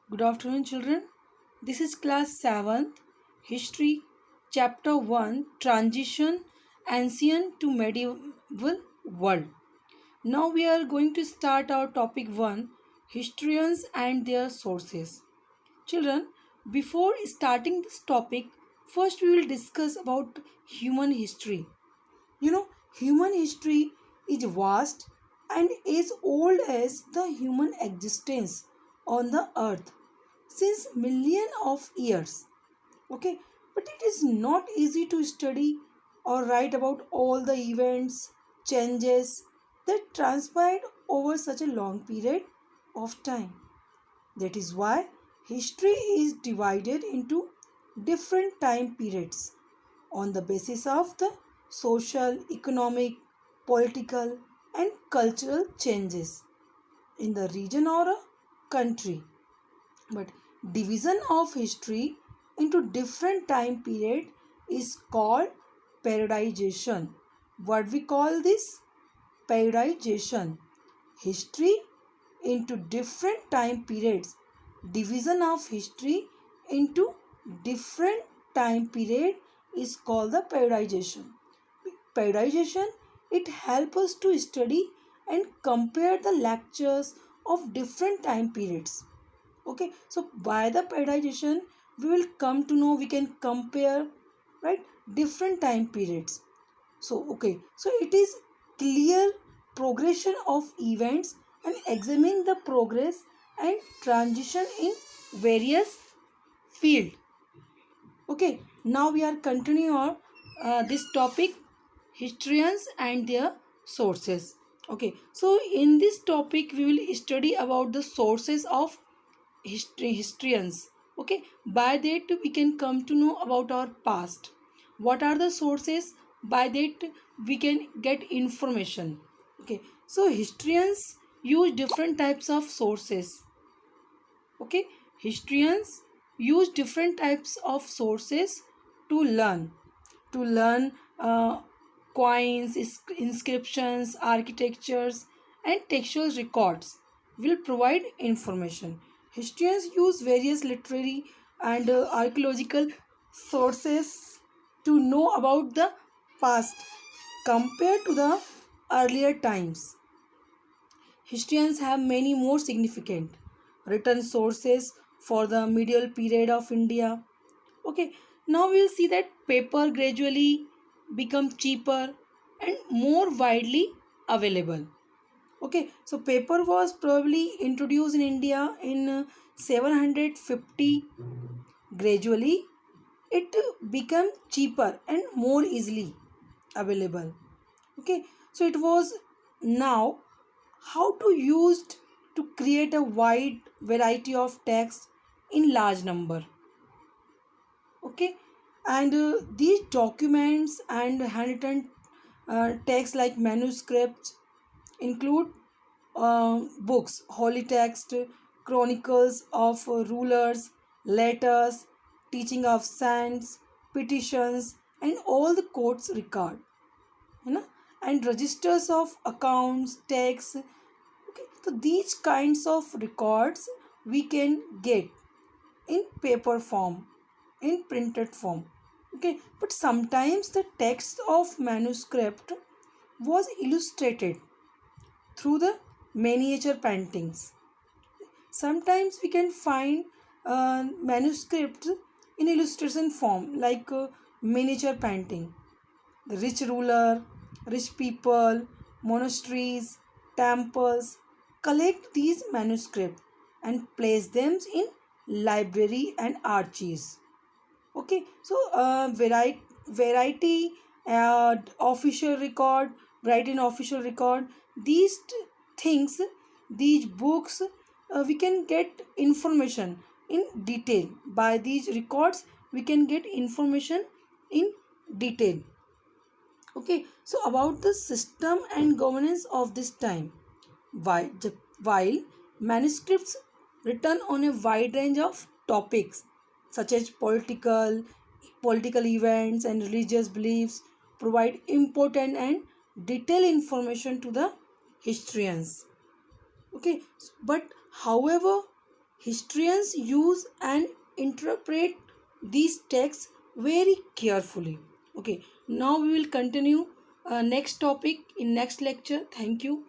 Good afternoon, children. This is Class 7th History, chapter 1 Transition Ancient to Medieval World. Now we are going to start our topic 1 Historians and their sources. Children, before starting this topic, first we will discuss about human history. Human history is vast and as old as the human existence on the earth since millions of years. Okay, but it is not easy to study or write about all the events, changes that transpired over such a long period of time. That is why history is divided into different time periods on the basis of the social, economic, political, and cultural changes in the region or a country. But division of history into different time period is called periodization. What we call this? Periodization. History into different time periods. Division of history into different time period is called the periodization. Periodization, it helps us to study and compare the lectures of different time periods. Okay, so by the periodization we will come to know we can compare, right, different time periods. So it is clear progression of events and examine the progress and transition in various field. Okay, now we are continuing our this topic, historians and their sources. Okay, so in this topic we will study about the sources of historians. Okay, by that we can come to know about our past. What are the sources? By that we can get information. Okay, so historians use different types of sources. Okay, historians use different types of sources to learn coins, inscriptions, architectures, and textual records will provide information. Historians use various literary and archaeological sources to know about the past compared to the earlier times. Historians have many more significant written sources for the medieval period of India. Okay, now we'll see that paper gradually become cheaper and more widely available. Okay, so paper was probably introduced in India in 750. Gradually, it became cheaper and more easily available. Okay, so it was now how to use to create a wide variety of text in large number. Okay, and these documents and handwritten texts like manuscripts include books, holy text, chronicles of rulers, letters, teaching of saints, petitions, and all the courts record, you know, and registers of accounts, texts. Okay, so these kinds of records we can get in paper form, in printed form. Okay, but sometimes the text of manuscript was illustrated through the miniature paintings. Sometimes we can find manuscripts in illustration form like miniature painting. The rich ruler, rich people, monasteries, temples collect these manuscripts and place them in library and archives. Okay, so variety, official record, write in official record, these things, these books, we can get information in detail. By these records we can get information in detail. Okay, so about the system and governance of this time. While manuscripts written on a wide range of topics such as political events and religious beliefs provide important and detailed information to the historians. Okay, but however, Historians use and interpret these texts very carefully. Okay, now we will continue next topic in next lecture. Thank you.